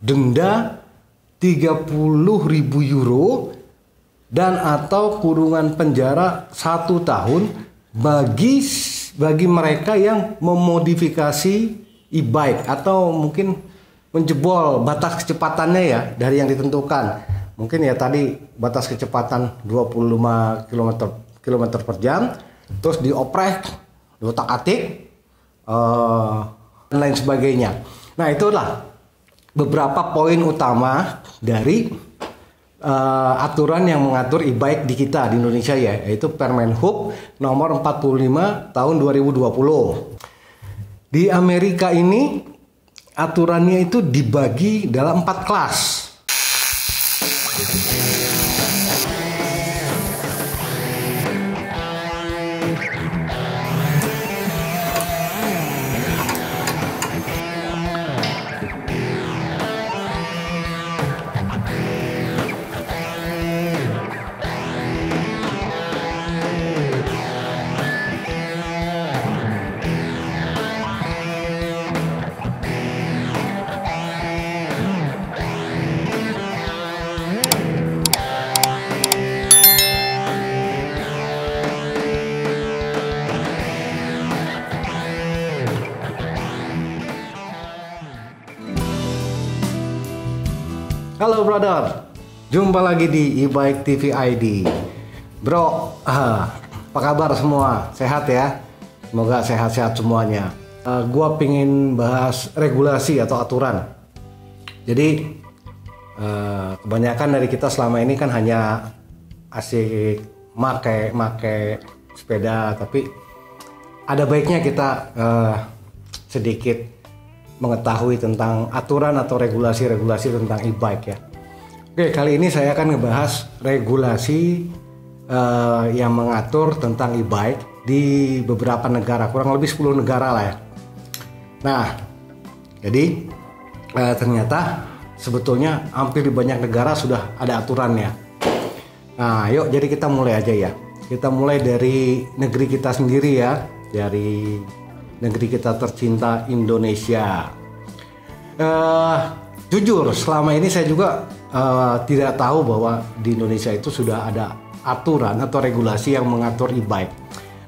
denda 30.000 euro dan atau kurungan penjara 1 tahun bagi mereka yang memodifikasi e-bike atau mungkin menjebol batas kecepatannya ya dari yang ditentukan. Mungkin ya tadi batas kecepatan 25 km per jam, terus dioprek, diotak-atik, dan lain sebagainya. Nah, itulah beberapa poin utama dari aturan yang mengatur e-bike di kita di Indonesia ya, yaitu Permen Hub nomor 45 tahun 2020. Di Amerika ini aturannya itu dibagi dalam 4 kelas. Halo brother, jumpa lagi di e-bike TV ID. Bro, apa kabar semua? Sehat ya? Semoga sehat-sehat semuanya. Gua pingin bahas regulasi atau aturan. Jadi kebanyakan dari kita selama ini kan hanya asik make sepeda, tapi ada baiknya kita sedikit mengetahui tentang aturan atau regulasi-regulasi tentang e-bike ya. Oke, kali ini saya akan ngebahas regulasi yang mengatur tentang e-bike di beberapa negara, kurang lebih 10 negara lah ya. Nah, jadi ternyata sebetulnya hampir di banyak negara sudah ada aturannya. Nah, yuk jadi kita mulai aja ya. Kita mulai dari negeri kita sendiri ya, dari negeri kita tercinta Indonesia. Jujur selama ini saya juga tidak tahu bahwa di Indonesia itu sudah ada aturan atau regulasi yang mengatur e-bike.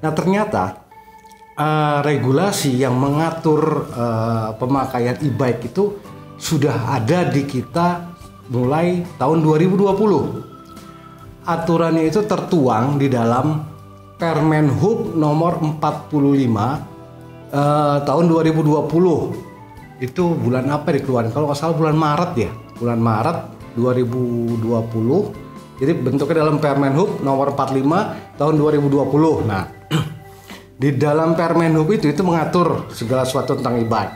Nah, ternyata regulasi yang mengatur pemakaian e-bike itu sudah ada di kita mulai tahun 2020. Aturannya itu tertuang di dalam Permen Hub nomor 45 tahun 2020. Itu bulan apa dikeluarkan? Kalau nggak salah bulan Maret ya, bulan Maret 2020. Jadi bentuknya dalam Permen Hub nomor 45 tahun 2020. Nah, di dalam Permen Hub itu mengatur segala sesuatu tentang e-bike.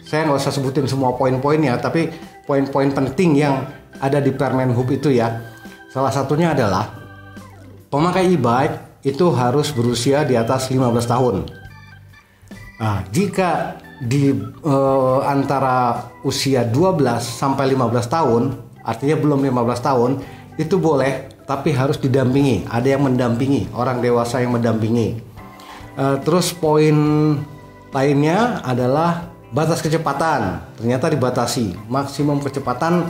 Saya nggak usah sebutin semua poin-poinnya, tapi poin-poin penting yang ada di Permen Hub itu ya. Salah satunya adalah pemakai e-bike itu harus berusia di atas 15 tahun. Nah, jika di antara usia 12 sampai 15 tahun, artinya belum 15 tahun, itu boleh, tapi harus didampingi. Ada yang mendampingi, orang dewasa yang mendampingi. Terus poin lainnya adalah batas kecepatan. Ternyata dibatasi. Maksimum kecepatan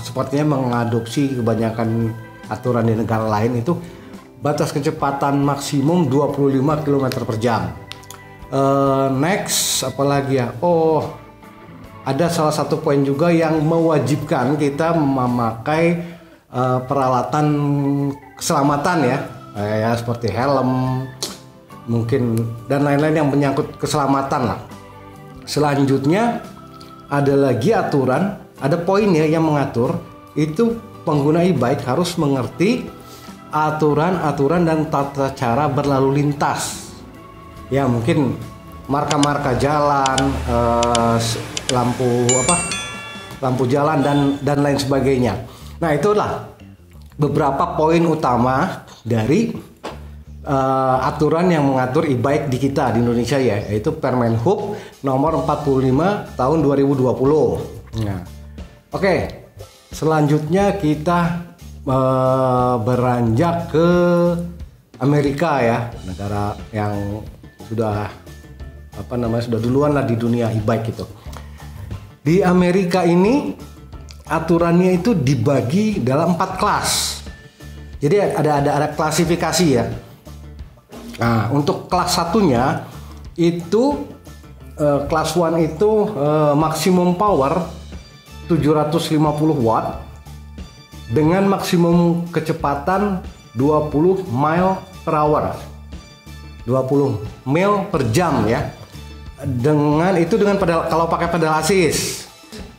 sepertinya mengadopsi kebanyakan aturan di negara lain itu batas kecepatan maksimum 25 km per jam. Next, apalagi ya? Oh, ada salah satu poin juga yang mewajibkan kita memakai peralatan keselamatan ya, seperti helm, mungkin dan lain-lain yang menyangkut keselamatan lah. Selanjutnya ada lagi aturan, ada poinnya yang mengatur itu pengguna e-bike harus mengerti aturan-aturan dan tata cara berlalu lintas. Ya, mungkin marka-marka jalan, lampu jalan dan lain sebagainya. Nah, itulah beberapa poin utama dari aturan yang mengatur e-bike di kita di Indonesia ya, yaitu Permen Hub nomor 45 tahun 2020. Nah, oke. Selanjutnya kita beranjak ke Amerika ya, negara yang sudah sudah duluan lah di dunia e-bike itu. Di Amerika ini aturannya itu dibagi dalam 4 kelas. Jadi ada klasifikasi ya. Nah, untuk kelas satunya itu kelas 1 itu maksimum power 750 watt dengan maksimum kecepatan 20 mile per hour. 20 mil per jam ya. Dengan pedal, kalau pakai pedal assist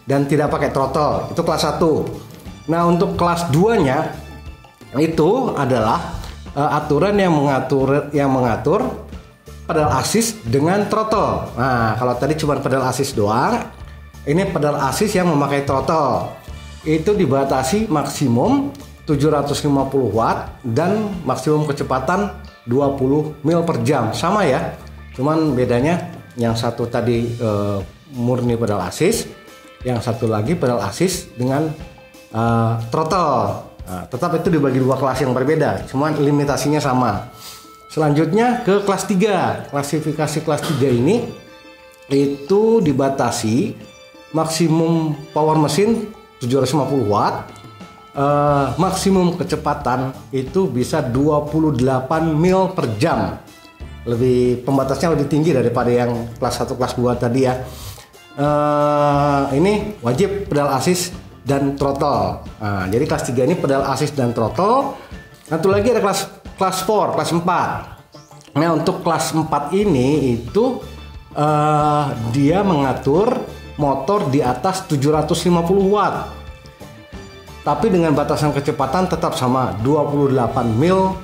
dan tidak pakai throttle, itu kelas 1. Nah, untuk kelas 2-nya itu adalah aturan yang mengatur pedal assist dengan throttle. Nah, kalau tadi cuma pedal assist doang, ini pedal assist yang memakai throttle. Itu dibatasi maksimum 750 watt dan maksimum kecepatan 20 mil per jam. Sama ya, cuman bedanya yang satu tadi murni pedal assist, yang satu lagi pedal assist dengan throttle. Nah, tetap itu dibagi 2 kelas yang berbeda, cuman limitasinya sama. Selanjutnya ke kelas 3. Klasifikasi kelas 3 ini itu dibatasi maksimum power mesin 750 watt, maksimum kecepatan itu bisa 28 mil per jam. Pembatasnya lebih tinggi daripada yang kelas 1 kelas 2 tadi ya. Ini wajib pedal assist dan throttle. Nah, jadi kelas 3 ini pedal assist dan throttle. Satu lagi ada kelas 4, kelas 4. Nah, untuk kelas 4 ini itu dia mengatur motor di atas 750 watt. Tapi dengan batasan kecepatan tetap sama 28 mil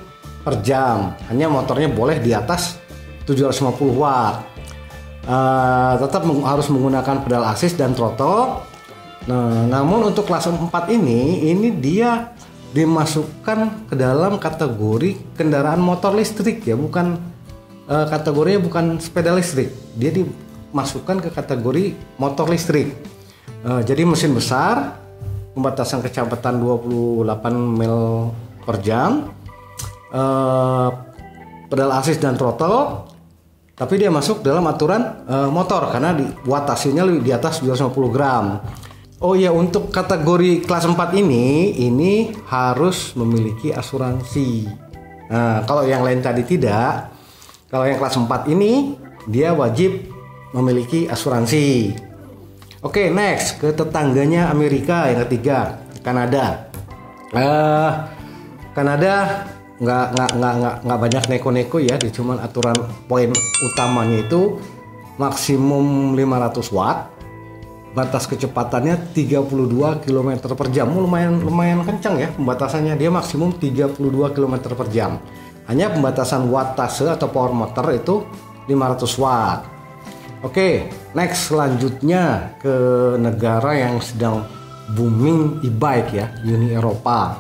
per jam. Hanya motornya boleh di atas 750 watt. Tetap harus menggunakan pedal assist dan throttle. Nah, namun untuk kelas 4 ini dia dimasukkan ke dalam kategori kendaraan motor listrik ya, bukan kategorinya bukan sepeda listrik. Dia dimasukkan ke kategori motor listrik. Jadi mesin besar, pembatasan kecepatan 28 mil per jam, pedal assist dan throttle, tapi dia masuk dalam aturan motor karena watt hasilnya lebih di atas 250 gram. Oh ya, untuk kategori kelas 4 ini harus memiliki asuransi. Nah, kalau yang lain tadi tidak. Kalau yang kelas 4 ini dia wajib memiliki asuransi. Oke, next ke tetangganya Amerika yang ketiga, Kanada. Kanada nggak banyak neko-neko ya, dia cuman aturan poin utamanya itu maksimum 500 watt. Batas kecepatannya 32 km per jam. Lumayan kencang ya pembatasannya. Dia maksimum 32 km per jam. Hanya pembatasan wattase atau power motor itu 500 watt. Oke, next selanjutnya ke negara yang sedang booming e-bike ya, Uni Eropa.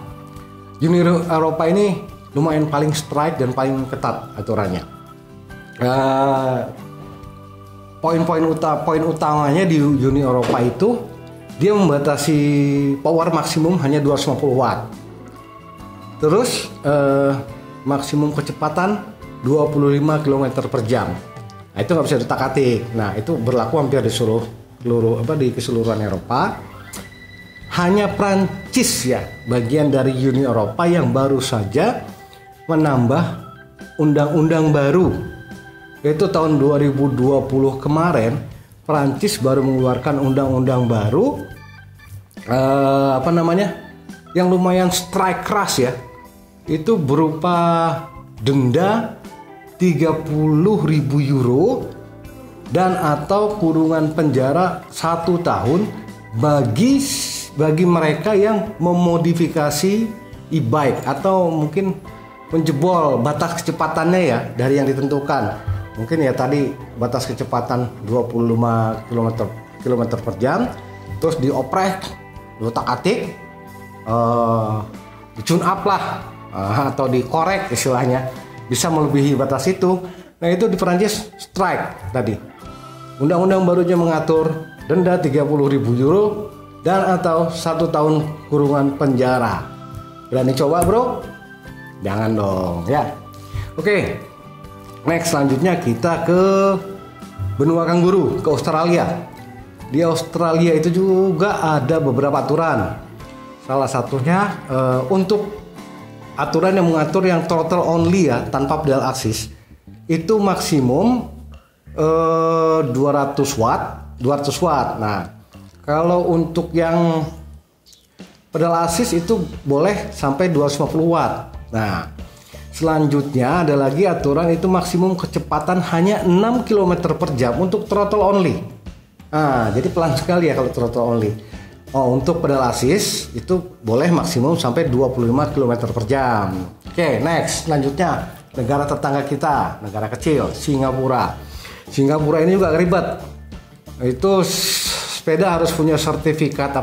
Uni Eropa ini lumayan paling strike dan paling ketat aturannya. Poin utamanya di Uni Eropa itu dia membatasi power maksimum hanya 250 watt. Terus maksimum kecepatan 25 km per jam. Nah, itu nggak bisa ditak-atik. Nah, itu berlaku hampir di di keseluruhan Eropa. Hanya Prancis ya, bagian dari Uni Eropa yang baru saja menambah undang-undang baru. Yaitu tahun 2020 kemarin, Prancis baru mengeluarkan undang-undang baru yang lumayan strike keras ya. Itu berupa denda 30.000 euro dan atau kurungan penjara 1 tahun bagi mereka yang memodifikasi e-bike atau mungkin menjebol batas kecepatannya ya dari yang ditentukan. Mungkin ya tadi batas kecepatan 25 km per jam, terus dioprek, diutak-atik, di-tune up lah, atau dikorek istilahnya, bisa melebihi batas itu. Nah, itu di Perancis strike tadi. Undang-undang barunya mengatur denda 30.000 euro dan atau 1 tahun kurungan penjara. Berani coba bro? Jangan dong ya. Oke, next selanjutnya kita ke benua kanguru, ke Australia. Di Australia itu juga ada beberapa aturan. Salah satunya untuk aturan yang mengatur yang throttle only ya, tanpa pedal assist, itu maksimum 200 watt. Nah, kalau untuk yang pedal assist itu boleh sampai 250 watt. Nah, selanjutnya ada lagi aturan itu maksimum kecepatan hanya 6 km per jam untuk throttle only. Nah, jadi pelan sekali ya kalau throttle only. Untuk pedal assist itu boleh maksimum sampai 25 km per jam. Oke, next. Selanjutnya, negara tetangga kita, negara kecil, Singapura. Singapura ini juga ribet. Itu sepeda harus punya sertifikat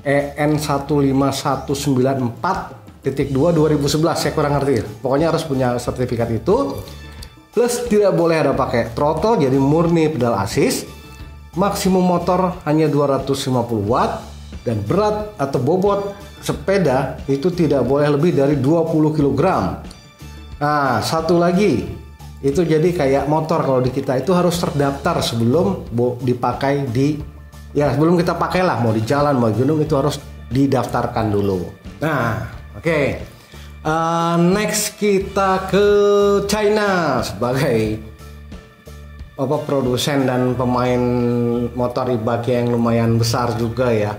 EN 15194.2 2011. Saya kurang ngerti. Pokoknya harus punya sertifikat itu. Plus tidak boleh ada pakai throttle, jadi murni pedal assist. Maksimum motor hanya 250 watt dan berat atau bobot sepeda itu tidak boleh lebih dari 20 kg. Nah, satu lagi, itu jadi kayak motor kalau di kita itu harus terdaftar sebelum dipakai sebelum kita pakailah, mau di jalan mau di gunung itu harus didaftarkan dulu. Nah, oke. Next kita ke China sebagai produsen dan pemain motor e-bike yang lumayan besar juga ya.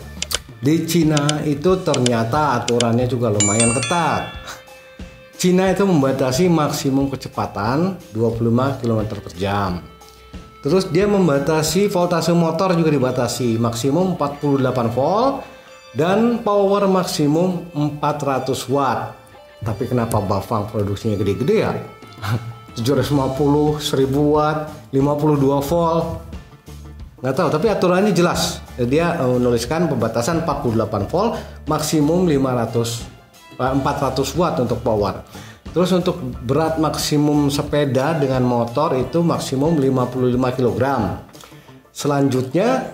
Di Cina itu ternyata aturannya juga lumayan ketat. Cina itu membatasi maksimum kecepatan 25 km per jam. Terus dia membatasi voltase motor juga dibatasi maksimum 48 volt dan power maksimum 400 watt. Tapi kenapa Bafang produksinya gede-gede ya? 750, 1000 watt, 52 volt. Nggak tahu, tapi aturannya jelas. Dia menuliskan pembatasan 48 volt, maksimum 400 watt untuk power. Terus untuk berat maksimum sepeda dengan motor itu maksimum 55 kg. Selanjutnya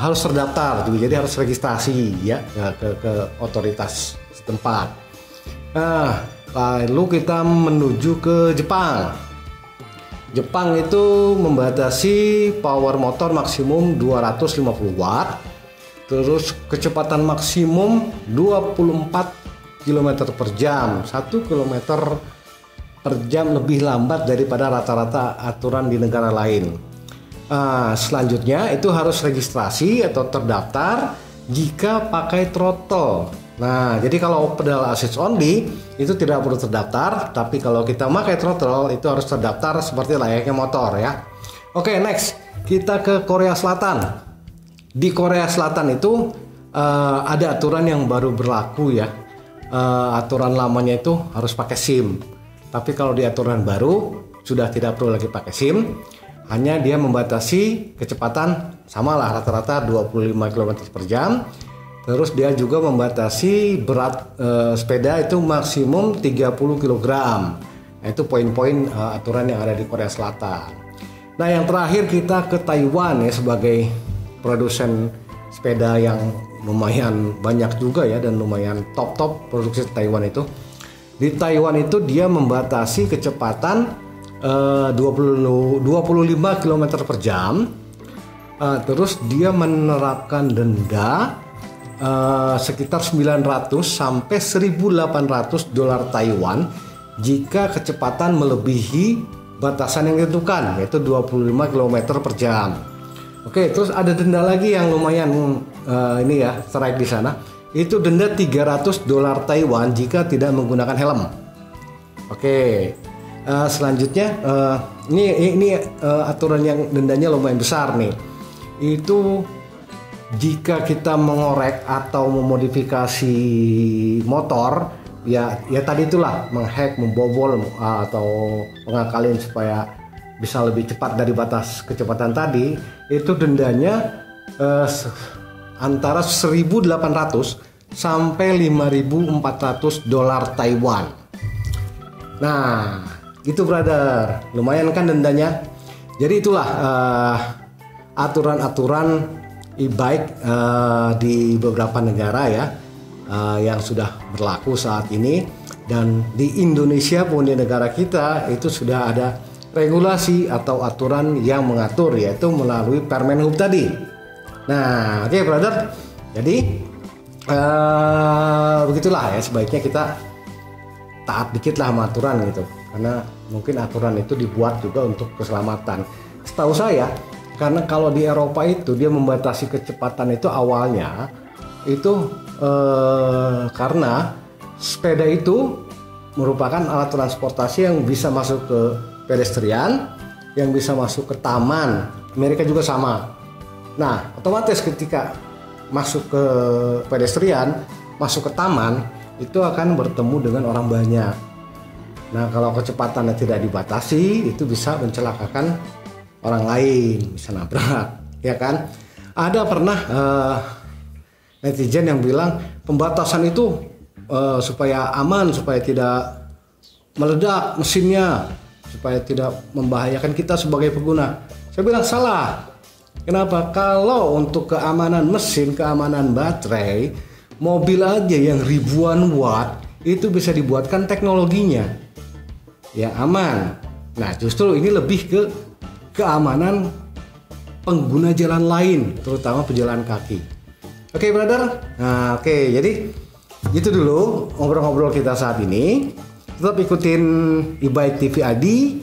harus terdaftar, jadi harus registrasi ya ke otoritas setempat. Nah, lalu kita menuju ke Jepang. Jepang itu membatasi power motor maksimum 250 watt. Terus kecepatan maksimum 24 km per jam. 1 km per jam lebih lambat daripada rata-rata aturan di negara lain. Selanjutnya itu harus registrasi atau terdaftar jika pakai throttle. Nah, jadi kalau pedal assist only itu tidak perlu terdaftar, tapi kalau kita pakai throttle itu harus terdaftar seperti layaknya motor ya. Oke, next kita ke Korea Selatan. Di Korea Selatan itu ada aturan yang baru berlaku ya. Aturan lamanya itu harus pakai SIM. Tapi kalau di aturan baru sudah tidak perlu lagi pakai SIM. Hanya dia membatasi kecepatan samalah rata-rata 25 km per jam. Terus dia juga membatasi berat sepeda itu maksimum 30 kg. Itu poin-poin aturan yang ada di Korea Selatan. Nah, yang terakhir kita ke Taiwan ya sebagai produsen sepeda yang lumayan banyak juga ya dan lumayan top produksi Taiwan itu. Di Taiwan itu dia membatasi kecepatan 25 km per jam. Terus dia menerapkan denda sekitar 900 sampai 1.800 dolar Taiwan jika kecepatan melebihi batasan yang ditentukan yaitu 25 km per jam. Oke, terus ada denda lagi yang lumayan ini ya, strike di sana. Itu denda 300 dolar Taiwan jika tidak menggunakan helm. Oke. Selanjutnya ini aturan yang dendanya lumayan besar nih. Itu jika kita mengorek atau memodifikasi motor ya tadi itulah menghack, membobol atau mengakalin supaya bisa lebih cepat dari batas kecepatan tadi, itu dendanya antara 1.800 sampai 5.400 dolar Taiwan. Nah, itu brother, lumayan kan dendanya. Jadi itulah aturan-aturan e-bike di beberapa negara ya yang sudah berlaku saat ini, dan di Indonesia pun di negara kita itu sudah ada regulasi atau aturan yang mengatur, yaitu melalui Permen Hub tadi. Nah, oke, brother. Jadi begitulah ya, sebaiknya kita taat dikit lah sama aturan gitu, karena mungkin aturan itu dibuat juga untuk keselamatan. Setahu saya, karena kalau di Eropa itu dia membatasi kecepatan itu awalnya itu karena sepeda itu merupakan alat transportasi yang bisa masuk ke pedestrian, yang bisa masuk ke taman. Amerika juga sama. Nah, otomatis ketika masuk ke pedestrian, masuk ke taman, itu akan bertemu dengan orang banyak. Nah, kalau kecepatannya tidak dibatasi, itu bisa mencelakakan orang lain, bisa nabrak, ya kan? Ada pernah netizen yang bilang pembatasan itu supaya aman, supaya tidak meledak mesinnya, supaya tidak membahayakan kita sebagai pengguna. Saya bilang salah. Kenapa? Kalau untuk keamanan mesin, keamanan baterai, mobil aja yang ribuan watt itu bisa dibuatkan teknologinya, ya aman. Nah, justru ini lebih ke keamanan pengguna jalan lain, terutama pejalan kaki. Oke, brother. Nah, oke, jadi itu dulu ngobrol-ngobrol kita saat ini. Tetap ikutin e-bike TV Adi.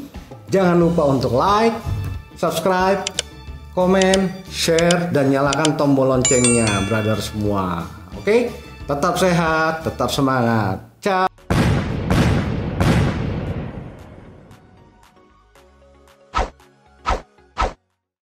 Jangan lupa untuk like, subscribe, komen, share, dan nyalakan tombol loncengnya, brother semua. Oke, tetap sehat, tetap semangat.